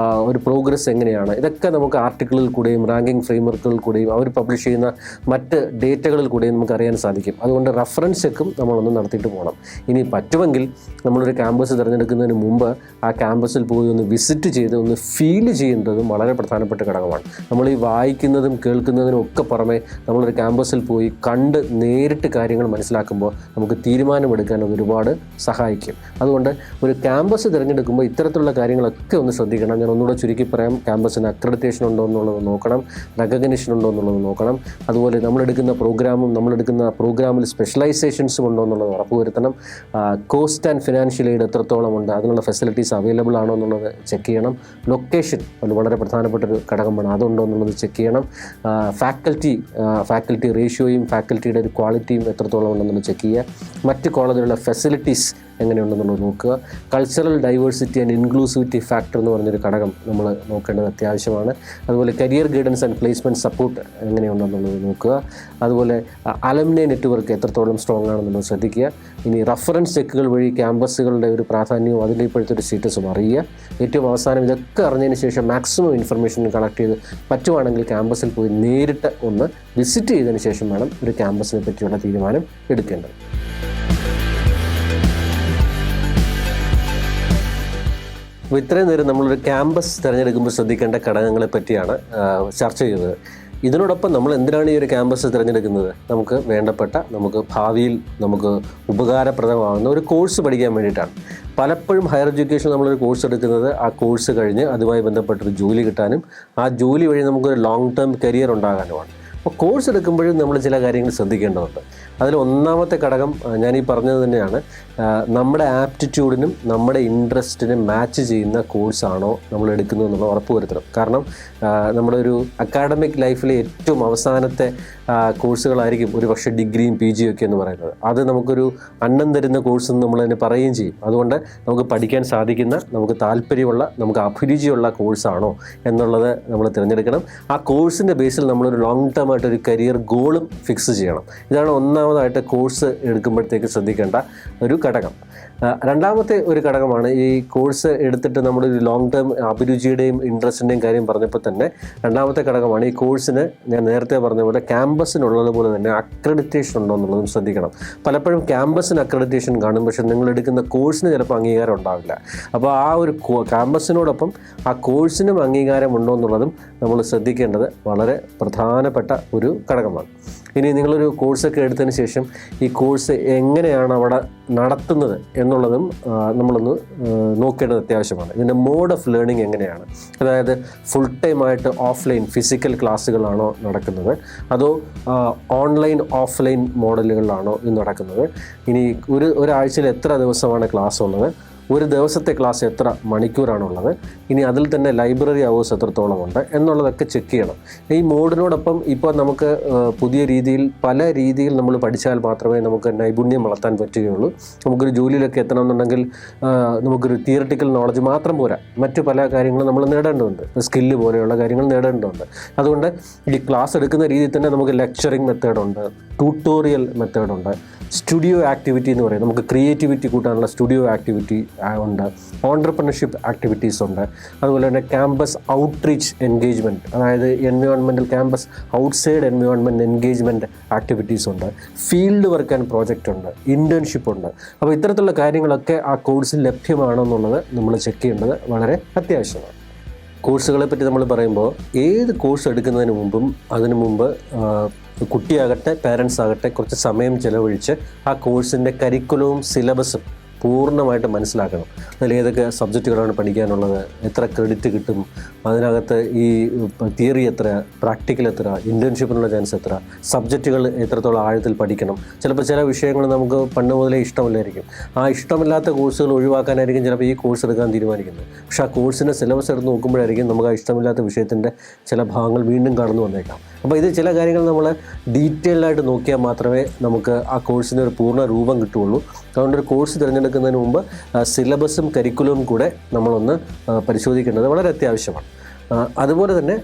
പ്രോഗ്രസ് എങ്ങനെയാണ്, ഇതൊക്കെ നമുക്ക് ആർട്ടിക്കിളിൽ കൂടെയും റാങ്കിങ് ഫ്രെയിംവർക്കുകളിൽ കൂടെയും അവർ പബ്ലിഷ് ചെയ്യുന്ന മറ്റ് ഡേറ്റകളിൽ കൂടെയും നമുക്ക് അറിയാൻ സാധിക്കും. അതുകൊണ്ട് റെഫറൻസ് ചെക്കും നമ്മളൊന്ന് നടത്തിയിട്ട് പോകണം. ഇനി പറ്റുമെങ്കിൽ നമ്മൾ നമ്മളൊരു ക്യാമ്പസ് തിരഞ്ഞെടുക്കുന്നതിന് മുമ്പ് ആ ക്യാമ്പസിൽ പോയി ഒന്ന് വിസിറ്റ് ചെയ്ത് ഒന്ന് ഫീൽ ചെയ്യുന്നതും വളരെ പ്രധാനപ്പെട്ട ഘടകമാണ്. നമ്മൾ ഈ വായിക്കുന്നതും കേൾക്കുന്നതിനും ഒക്കെ പുറമെ നമ്മളൊരു ക്യാമ്പസിൽ പോയി കണ്ട് നേരിട്ട് കാര്യങ്ങൾ മനസ്സിലാക്കുമ്പോൾ നമുക്ക് തീരുമാനമെടുക്കാൻ അത് ഒരുപാട് സഹായിക്കും. അതുകൊണ്ട് ഒരു ക്യാമ്പസ് തിരഞ്ഞെടുക്കുമ്പോൾ ഇത്തരത്തിലുള്ള കാര്യങ്ങളൊക്കെ ഒന്ന് ശ്രദ്ധിക്കണം. ഞാൻ ഒന്നുകൂടെ ചുരുക്കി പറയാം. ക്യാമ്പസിന് അക്രഡിറ്റേഷൻ ഉണ്ടോ എന്നുള്ളത് നോക്കണം, റെക്കഗ്നിഷൻ ഉണ്ടോ എന്നുള്ളത് നോക്കണം. അതുപോലെ നമ്മളെടുക്കുന്ന പ്രോഗ്രാമിൽ സ്പെഷ്യലൈസേഷൻസും ഉണ്ടോ എന്നുള്ളത് ഉറപ്പുവരുത്തണം. കോസ്റ്റ് ആൻഡ് ഫിനാൻഷ്യൽ എയ്ഡ് എത്രത്തോളം ഉണ്ട്, അതിനുള്ള ഫെസിലിറ്റീസ് അവൈലബിൾ ആണോ എന്നുള്ളത് ചെക്ക് ചെയ്യണം. ലൊക്കേഷൻ അത് വളരെ പ്രധാനപ്പെട്ടൊരു ഘടകമാണ്, അതുണ്ടോ എന്നുള്ളത് ചെക്ക് ചെയ്യണം. ഫാക്കൽറ്റി റേഷ്യോയും ഫാക്കൽറ്റിയുടെ ഒരു ക്വാളിറ്റിയും എത്രത്തോളം ഉണ്ടെന്നുള്ളത് ചെക്ക് ചെയ്യുക. മറ്റ് കോളേജിലുള്ള ഫെസിലിറ്റീസ് എങ്ങനെയുണ്ടെന്നുള്ളത് നോക്കുക. Cultural diversity and inclusivity factor എന്ന് പറഞ്ഞൊരു ഘടകം നമ്മൾ നോക്കേണ്ടത് അത്യാവശ്യമാണ്. അതുപോലെ career guidance and placement support എങ്ങനെയുണ്ടെന്നുള്ളത് നോക്കുക. അതുപോലെ അലംനി നെറ്റ്വർക്ക് എത്രത്തോളം സ്ട്രോങ് ആണെന്നുള്ളത് ശ്രദ്ധിക്കുക. ഇനി റഫറൻസ് ചെക്കുകൾ വഴി ക്യാമ്പസുകളുടെ ഒരു പ്രാധാന്യവും അതിൻ്റെ ഇപ്പോഴത്തെ ഒരു സ്റ്റാറ്റസും അറിയുക. ഏറ്റവും അവസാനം ഇതൊക്കെ അറിഞ്ഞതിന് ശേഷം മാക്സിമം ഇൻഫർമേഷൻ കളക്ട് ചെയ്ത് പറ്റുവാണെങ്കിൽ ക്യാമ്പസിൽ പോയി നേരിട്ട് ഒന്ന് വിസിറ്റ് ചെയ്തതിന് ശേഷം വേണം ഒരു ക്യാമ്പസിനെ പറ്റിയുള്ള തീരുമാനം എടുക്കേണ്ടത്. അപ്പോൾ ഇത്രയും നേരം നമ്മളൊരു ക്യാമ്പസ് തിരഞ്ഞെടുക്കുമ്പോൾ ശ്രദ്ധിക്കേണ്ട ഘടകങ്ങളെ പറ്റിയാണ് ചർച്ച ചെയ്തത്. ഇതിനോടൊപ്പം നമ്മൾ എന്തിനാണ് ഈ ഒരു ക്യാമ്പസ് തിരഞ്ഞെടുക്കുന്നത്? നമുക്ക് വേണ്ടപ്പെട്ട, നമുക്ക് ഭാവിയിൽ നമുക്ക് ഉപകാരപ്രദമാകുന്ന ഒരു കോഴ്സ് പഠിക്കാൻ വേണ്ടിയിട്ടാണ്. പലപ്പോഴും ഹയർ എഡ്യൂക്കേഷൻ നമ്മളൊരു കോഴ്സ് എടുക്കുന്നത് ആ കോഴ്സ് കഴിഞ്ഞ് അതുമായി ബന്ധപ്പെട്ടൊരു ജോലി കിട്ടാനും ആ ജോലി വഴി നമുക്കൊരു ലോങ് ടേം കരിയർ ഉണ്ടാകാനുമാണ്. അപ്പോൾ കോഴ്സ് എടുക്കുമ്പോഴും നമ്മൾ ചില കാര്യങ്ങൾ ശ്രദ്ധിക്കേണ്ടതുണ്ട്. അതിൽ ഒന്നാമത്തെ ഘടകം ഞാൻ ഈ പറഞ്ഞത് തന്നെയാണ്, നമ്മുടെ ആപ്റ്റിറ്റ്യൂഡിനും നമ്മുടെ ഇൻട്രസ്റ്റിനും മാച്ച് ചെയ്യുന്ന കോഴ്സാണോ നമ്മൾ എടുക്കുന്നത് എന്നുള്ള ഉറപ്പ് വരുത്തണം. കാരണം നമ്മുടെ ഒരു അക്കാഡമിക് ലൈഫിലെ ഏറ്റവും അവസാനത്തെ കോഴ്സുകളായിരിക്കും ഒരു പക്ഷേ ഡിഗ്രിയും പി ജിയും ഒക്കെ എന്ന് പറയുന്നത്. അത് നമുക്കൊരു അന്നം തരുന്ന കോഴ്സ് എന്ന് നമ്മൾ തന്നെ പറയുകയും ചെയ്യും. അതുകൊണ്ട് നമുക്ക് പഠിക്കാൻ സാധിക്കുന്ന, നമുക്ക് താല്പര്യമുള്ള, നമുക്ക് അഭിരുചിയുള്ള കോഴ്സാണോ എന്നുള്ളത് നമ്മൾ തിരഞ്ഞെടുക്കണം. ആ കോഴ്സിൻ്റെ ബേസിൽ നമ്മളൊരു ലോങ് ടേം ആയിട്ടൊരു കരിയർ ഗോളും ഫിക്സ് ചെയ്യണം. ഇതാണ് ഒന്നാമതായിട്ട് കോഴ്സ് എടുക്കുമ്പോഴത്തേക്ക് ശ്രദ്ധിക്കേണ്ട ഒരു ഘടകം. രണ്ടാമത്തെ ഒരു ഘടകമാണ് ഈ കോഴ്സ് എടുത്തിട്ട് നമ്മുടെ ഒരു ലോങ് ടേം അഭിരുചിയുടെയും ഇൻട്രസ്റ്റിൻ്റെയും കാര്യം പറഞ്ഞപ്പോൾ തന്നെ രണ്ടാമത്തെ ഘടകമാണ് ഈ കോഴ്സിന് ഞാൻ നേരത്തെ പറഞ്ഞ പോലെ ക്യാമ്പസിനുള്ളതുപോലെ തന്നെ അക്രഡിറ്റേഷൻ ഉണ്ടോ എന്നുള്ളതും ശ്രദ്ധിക്കണം. പലപ്പോഴും ക്യാമ്പസിന് അക്രഡിറ്റേഷൻ കാണും, പക്ഷേ നിങ്ങൾ എടുക്കുന്ന കോഴ്സിന് ചിലപ്പോൾ അംഗീകാരം ഉണ്ടാവില്ല. അപ്പോൾ ആ ഒരു ക്യാമ്പസിനോടൊപ്പം ആ കോഴ്സിനും അംഗീകാരം ഉണ്ടോ എന്നുള്ളതും നമ്മൾ ശ്രദ്ധിക്കേണ്ടത് വളരെ പ്രധാനപ്പെട്ട ഒരു ഘടകമാണ്. ഇനി നിങ്ങളൊരു കോഴ്സൊക്കെ എടുത്തതിന് ശേഷം ഈ കോഴ്സ് എങ്ങനെയാണ് അവിടെ നടത്തുന്നത് എന്നുള്ളതും നമ്മളൊന്ന് നോക്കേണ്ടത് അത്യാവശ്യമാണ്. ഇതിൻ്റെ മോഡ് ഓഫ് ലേണിംഗ് എങ്ങനെയാണ്, അതായത് ഫുൾ ടൈമായിട്ട് ഓഫ്ലൈൻ ഫിസിക്കൽ ക്ലാസ്സുകളാണോ നടക്കുന്നത്, അതോ ഓൺലൈൻ ഓഫ്ലൈൻ മോഡലുകളിലാണോ ഇത് നടക്കുന്നത്, ഇനി ഒരാഴ്ചയിൽ എത്ര ദിവസമാണ് ക്ലാസ് ഉള്ളത്, ഒരു ദിവസത്തെ ക്ലാസ് എത്ര മണിക്കൂറാണുള്ളത്, ഇനി അതിൽ തന്നെ ലൈബ്രറി അവേഴ്സ് എത്രത്തോളം ഉണ്ട് എന്നുള്ളതൊക്കെ ചെക്ക് ചെയ്യണം. ഈ മോഡിനോടൊപ്പം ഇപ്പോൾ നമുക്ക് പുതിയ രീതിയിൽ പല രീതിയിൽ നമ്മൾ പഠിച്ചാൽ മാത്രമേ നമുക്ക് നൈപുണ്യം വളർത്താൻ പറ്റുകയുള്ളൂ. നമുക്കൊരു ജോലിയിലൊക്കെ എത്തണമെന്നുണ്ടെങ്കിൽ നമുക്കൊരു തിയററ്റിക്കൽ നോളജ് മാത്രം പോരാ, മറ്റു പല കാര്യങ്ങളും നമ്മൾ നേടേണ്ടതുണ്ട്, സ്കില്ല് പോലെയുള്ള കാര്യങ്ങൾ നേടേണ്ടതുണ്ട്. അതുകൊണ്ട് ഈ ക്ലാസ് എടുക്കുന്ന രീതിയിൽ തന്നെ നമുക്ക് ലെക്ചറിങ് മെത്തേഡുണ്ട്, ട്യൂട്ടോറിയൽ മെത്തേഡുണ്ട്, സ്റ്റുഡിയോ ആക്ടിവിറ്റി എന്ന് പറയും, നമുക്ക് ക്രിയേറ്റിവിറ്റി കൂട്ടാനുള്ള സ്റ്റുഡിയോ ആക്ടിവിറ്റി ഉണ്ട്, ഓൺട്രപ്രണർഷിപ്പ് ആക്ടിവിറ്റീസ് ഉണ്ട്, അതുപോലെ തന്നെ ക്യാമ്പസ് ഔട്ട്റീച്ച് എൻഗേജ്മെൻറ്റ്, അതായത് environmental campus outside environment engagement activities ഉണ്ട്, ഫീൽഡ് വർക്ക് ആൻഡ് പ്രോജക്റ്റ് ഉണ്ട്, ഇൻറ്റേൺഷിപ്പ് ഉണ്ട്. അപ്പോൾ ഇത്തരത്തിലുള്ള കാര്യങ്ങളൊക്കെ ആ കോഴ്സിൽ ലഭ്യമാണോ എന്നുള്ളത് നമ്മൾ ചെക്ക് ചെയ്യേണ്ടത് വളരെ അത്യാവശ്യമാണ്. കോഴ്സുകളെ പറ്റി നമ്മൾ പറയുമ്പോൾ ഏത് കോഴ്സ് എടുക്കുന്നതിന് മുമ്പും അതിനു മുമ്പ് കുട്ടിയാകട്ടെ പാരൻസ് ആകട്ടെ കുറച്ച് സമയം ചിലവഴിച്ച് ആ കോഴ്സിൻ്റെ കരിക്കുലവും സിലബസും പൂർണ്ണമായിട്ട് മനസ്സിലാക്കണം. അതിൽ ഏതൊക്കെ സബ്ജക്റ്റുകളാണ് പഠിക്കാനുള്ളത്, എത്ര ക്രെഡിറ്റ് കിട്ടും, അതിനകത്ത് ഈ തിയറി എത്ര, പ്രാക്ടിക്കൽ എത്ര, ഇൻറ്റേൺഷിപ്പിനുള്ള ചാൻസ് എത്ര, സബ്ജക്റ്റുകൾ എത്രത്തോളം ആഴത്തിൽ പഠിക്കണം. ചിലപ്പോൾ ചില വിഷയങ്ങൾ നമുക്ക് പണ്ട് മുതലേ ഇഷ്ടമില്ലായിരിക്കും. ആ ഇഷ്ടമില്ലാത്ത കോഴ്സുകൾ ഒഴിവാക്കാനായിരിക്കും ചിലപ്പോൾ ഈ കോഴ്സ് എടുക്കാൻ തീരുമാനിക്കുന്നത്. പക്ഷേ ആ കോഴ്സിൻ്റെ സിലബസ് എടുത്ത് നോക്കുമ്പോഴായിരിക്കും നമുക്ക് ആ ഇഷ്ടമില്ലാത്ത വിഷയത്തിൻ്റെ ചില ഭാഗങ്ങൾ വീണ്ടും കടന്നു വന്നേക്കാം. അപ്പോൾ ഇത് ചില കാര്യങ്ങൾ നമ്മൾ ഡീറ്റെയിൽഡായിട്ട് നോക്കിയാൽ മാത്രമേ നമുക്ക് ആ കോഴ്സിന് ഒരു പൂർണ്ണ രൂപം കിട്ടുകയുള്ളൂ. അതുകൊണ്ടൊരു കോഴ്സ് തിരഞ്ഞെടുക്കുന്നതിന് മുമ്പ് സിലബസും കരിക്കുലവും കൂടെ നമ്മളൊന്ന് പരിശോധിക്കേണ്ടത് വളരെ അത്യാവശ്യമാണ്. അതുപോലെ തന്നെ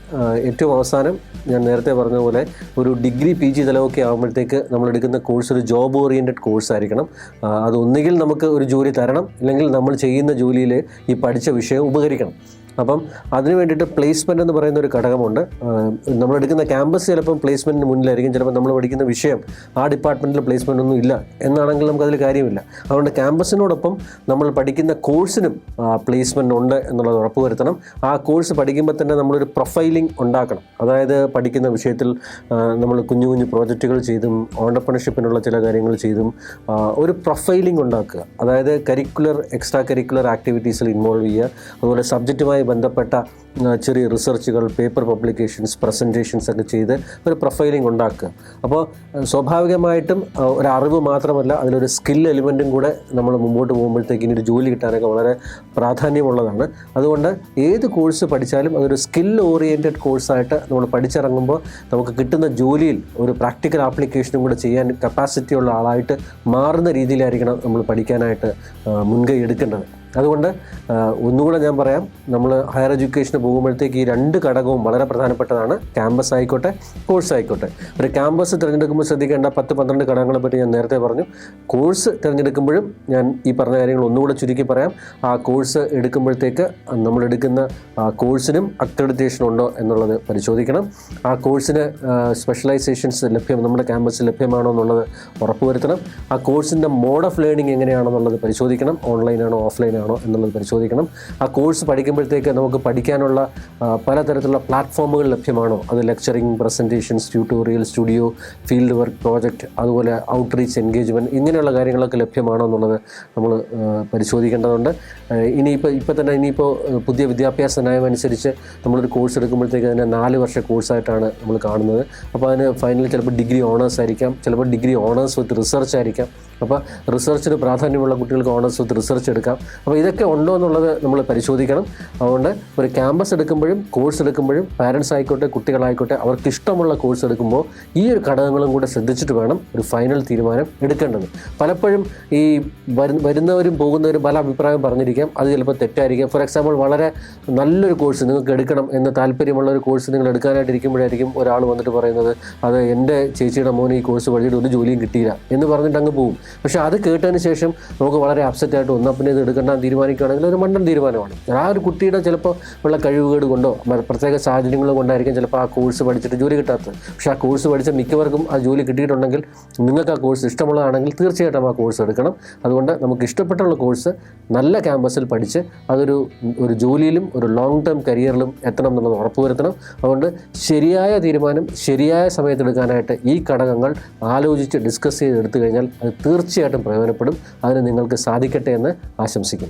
ഏറ്റവും അവസാനം ഞാൻ നേരത്തെ പറഞ്ഞതുപോലെ ഒരു ഡിഗ്രി പി ജി തലമൊക്കെ ആകുമ്പോഴത്തേക്ക് നമ്മളെടുക്കുന്ന കോഴ്സ് ഒരു ജോബ് ഓറിയൻറ്റഡ് കോഴ്സ് ആയിരിക്കണം. അതൊന്നുകിൽ നമുക്ക് ഒരു ജോലി തരണം, അല്ലെങ്കിൽ നമ്മൾ ചെയ്യുന്ന ജോലിയിൽ ഈ പഠിച്ച വിഷയം ഉപകരിക്കണം. അപ്പം അതിന് വേണ്ടിയിട്ട് പ്ലേസ്മെൻ്റ് എന്ന് പറയുന്ന ഒരു ഘടകമുണ്ട്. നമ്മളെടുക്കുന്ന ക്യാമ്പസ് ചിലപ്പം പ്ലേസ്മെൻറ്റിന് മുന്നിലായിരിക്കും, ചിലപ്പോൾ നമ്മൾ പഠിക്കുന്ന വിഷയം ആ ഡിപ്പാർട്ട്മെൻറ്റിൽ പ്ലേസ്മെൻ്റ് ഒന്നും ഇല്ല എന്നാണെങ്കിൽ നമുക്കതിൽ കാര്യമില്ല. അതുകൊണ്ട് ക്യാമ്പസിനോടൊപ്പം നമ്മൾ പഠിക്കുന്ന കോഴ്സിനും പ്ലേസ്മെൻ്റ് ഉണ്ട് എന്നുള്ളത് ഉറപ്പുവരുത്തണം. ആ കോഴ്സ് പഠിക്കുമ്പോൾ തന്നെ നമ്മളൊരു പ്രൊഫൈലിംഗ് ഉണ്ടാക്കണം. അതായത് പഠിക്കുന്ന വിഷയത്തിൽ നമ്മൾ കുഞ്ഞു കുഞ്ഞു പ്രോജക്റ്റുകൾ ചെയ്തും ഓണ്ടർപ്രണർഷിപ്പിനുള്ള ചില കാര്യങ്ങൾ ചെയ്തും ഒരു പ്രൊഫൈലിംഗ് ഉണ്ടാക്കുക. അതായത് കരിക്കുലർ എക്സ്ട്രാ കരിക്കുലർ ആക്ടിവിറ്റീസിൽ ഇൻവോൾവ് ചെയ്യുക. അതുപോലെ സബ്ജക്റ്റുമായി ബന്ധപ്പെട്ട ചെറിയ റിസർച്ചുകൾ, പേപ്പർ പബ്ലിക്കേഷൻസ്, പ്രസൻറ്റേഷൻസ് ഒക്കെ ചെയ്ത് ഒരു പ്രൊഫൈലിംഗ് ഉണ്ടാക്കുക. അപ്പോൾ സ്വാഭാവികമായിട്ടും ഒരു അറിവ് മാത്രമല്ല, അതിലൊരു സ്കിൽ എലിമെൻറ്റും കൂടെ നമ്മൾ മുമ്പോട്ട് പോകുമ്പോഴത്തേക്ക് ഇനി ഒരു ജോലി കിട്ടാനൊക്കെ വളരെ പ്രാധാന്യമുള്ളതാണ്. അതുകൊണ്ട് ഏത് കോഴ്സ് പഠിച്ചാലും അതൊരു സ്കിൽ ഓറിയൻറ്റഡ് കോഴ്സായിട്ട് നമ്മൾ പഠിച്ചിറങ്ങുമ്പോൾ നമുക്ക് കിട്ടുന്ന ജോലിയിൽ ഒരു പ്രാക്ടിക്കൽ ആപ്ലിക്കേഷനും കൂടെ ചെയ്യാൻ കപ്പാസിറ്റി ഉള്ള ആളായിട്ട് മാറുന്ന രീതിയിലായിരിക്കണം നമ്മൾ പഠിക്കാനായിട്ട് മുൻകൈ എടുക്കേണ്ടത്. അതുകൊണ്ട് ഒന്നുകൂടെ ഞാൻ പറയാം, നമ്മൾ ഹയർ എഡ്യൂക്കേഷന് പോകുമ്പോഴത്തേക്ക് ഈ രണ്ട് ഘടകവും വളരെ പ്രധാനപ്പെട്ടതാണ്. ക്യാമ്പസ് ആയിക്കോട്ടെ, കോഴ്സ് ആയിക്കോട്ടെ. ഒരു ക്യാമ്പസ് തിരഞ്ഞെടുക്കുമ്പോൾ ശ്രദ്ധിക്കേണ്ട 10-12 ഘടകങ്ങളെ പറ്റി ഞാൻ നേരത്തെ പറഞ്ഞു. കോഴ്സ് തിരഞ്ഞെടുക്കുമ്പോഴും ഞാൻ ഈ പറഞ്ഞ കാര്യങ്ങൾ ഒന്നുകൂടെ ചുരുക്കി പറയാം. ആ കോഴ്സ് എടുക്കുമ്പോഴത്തേക്ക് നമ്മളെടുക്കുന്ന കോഴ്സിനും അക്രഡിറ്റേഷൻ ഉണ്ടോ എന്നുള്ളത് പരിശോധിക്കണം. ആ കോഴ്സിന് സ്പെഷ്യലൈസേഷൻസ് നമ്മുടെ ക്യാമ്പസിൽ ലഭ്യമാണോ എന്നുള്ളത് ഉറപ്പുവരുത്തണം. ആ കോഴ്സിൻ്റെ മോഡ് ഓഫ് ലേണിംഗ് എങ്ങനെയാണെന്നുള്ളത് പരിശോധിക്കണം. ഓൺലൈനാണോ ഓഫ്ലൈനാണോ എന്നുള്ളത് പരിശോധിക്കണം. ആ കോഴ്സ് പഠിക്കുമ്പോഴത്തേക്ക് നമുക്ക് പഠിക്കാനുള്ള പലതരത്തിലുള്ള പ്ലാറ്റ്ഫോമുകൾ ലഭ്യമാണോ? അത് lecturing, presentations, tutorial, studio, field work, project, അതുപോലെ ഔട്ട്റീച്ച്, എൻഗേജ്മെൻറ്റ്, ഇങ്ങനെയുള്ള കാര്യങ്ങളൊക്കെ ലഭ്യമാണോ എന്നുള്ളത് നമ്മൾ പരിശോധിക്കേണ്ടതുണ്ട്. ഇനിയിപ്പോൾ പുതിയ വിദ്യാഭ്യാസ നയം അനുസരിച്ച് നമ്മളൊരു കോഴ്സ് എടുക്കുമ്പോഴത്തേക്ക് അതിനെ 4 വർഷ കോഴ്സായിട്ടാണ് നമ്മൾ കാണുന്നത്. അപ്പോൾ അതിന് ഫൈനൽ ചിലപ്പോൾ ഡിഗ്രി ഓണേഴ്സ് ആയിരിക്കാം, ചിലപ്പോൾ ഡിഗ്രി ഓണേഴ്സ് വിത്ത് റിസർച്ച് ആയിരിക്കാം. അപ്പോൾ റിസർച്ചിന് പ്രാധാന്യമുള്ള കുട്ടികൾക്ക് ഓണേഴ്സ് വിത്ത് റിസർച്ച് എടുക്കാം. അപ്പോൾ ഇതൊക്കെ ഉണ്ടോ എന്നുള്ളത് നമ്മൾ പരിശോധിക്കണം. അതുകൊണ്ട് ഒരു ക്യാമ്പസ് എടുക്കുമ്പോഴും കോഴ്സ് എടുക്കുമ്പോഴും പാരൻസ് ആയിക്കോട്ടെ, കുട്ടികളായിക്കോട്ടെ, അവർക്ക് ഇഷ്ടമുള്ള കോഴ്സ് എടുക്കുമ്പോൾ ഈ ഒരു ഘടകങ്ങളും കൂടെ ശ്രദ്ധിച്ചിട്ട് വേണം ഒരു ഫൈനൽ തീരുമാനം എടുക്കേണ്ടത്. പലപ്പോഴും ഈ വരുന്നവരും പോകുന്നവരും പല അഭിപ്രായം പറഞ്ഞിരിക്കാം. അത് ചിലപ്പോൾ തെറ്റായിരിക്കാം. ഫോർ എക്സാമ്പിൾ, വളരെ നല്ലൊരു കോഴ്സ് നിങ്ങൾക്ക് എടുക്കണം എന്ന് താല്പര്യമുള്ള ഒരു കോഴ്സ് നിങ്ങൾ എടുക്കാനായിട്ടിരിക്കുമ്പോഴായിരിക്കും ഒരാൾ വന്നിട്ട് പറയുന്നത്, അത് എൻ്റെ ചേച്ചിയുടെ മോന് ഈ കോഴ്സ് പഠിച്ചിട്ട് ഒരു ജോലിയും കിട്ടിയില്ല എന്ന് പറഞ്ഞിട്ട് അങ്ങ് പോകും. പക്ഷേ അത് കേട്ടതിന് ശേഷം നമുക്ക് വളരെ അപ്സെറ്റായിട്ട് ഒന്നാ പിന്നെ ഇത് എടുക്കേണ്ട തീരുമാനിക്കുകയാണെങ്കിൽ ഒരു മണ്ടൻ തീരുമാനമാണ്. ആ ഒരു കുട്ടിയുടെ ചിലപ്പോൾ ഉള്ള കഴിവുകേട് കൊണ്ടോ പ്രത്യേക സാഹചര്യങ്ങൾ കൊണ്ടായിരിക്കും ചിലപ്പോൾ ആ കോഴ്സ് പഠിച്ചിട്ട് ജോലി കിട്ടാത്തത്. പക്ഷേ ആ കോഴ്സ് പഠിച്ച മിക്കവർക്കും ആ ജോലി കിട്ടിയിട്ടുണ്ടെങ്കിൽ, നിങ്ങൾക്ക് ആ കോഴ്സ് ഇഷ്ടമുള്ളതാണെങ്കിൽ തീർച്ചയായിട്ടും ആ കോഴ്സ് എടുക്കണം. അതുകൊണ്ട് നമുക്ക് ഇഷ്ടപ്പെട്ടുള്ള കോഴ്സ് നല്ല ക്യാമ്പസിൽ പഠിച്ച് അതൊരു ജോലിയിലും ഒരു ലോങ് ടേം കരിയറിലും എത്തണം എന്നുള്ളത് ഉറപ്പുവരുത്തണം. അതുകൊണ്ട് ശരിയായ തീരുമാനം ശരിയായ സമയത്തെടുക്കാനായിട്ട് ഈ ഘടകങ്ങൾ ആലോചിച്ച് ഡിസ്കസ് ചെയ്ത് എടുത്തു കഴിഞ്ഞാൽ അത് തീർച്ചയായിട്ടും പ്രയോജനപ്പെടും. അതിന് നിങ്ങൾക്ക് സാധിക്കട്ടെ എന്ന് ആശംസിക്കുന്നു.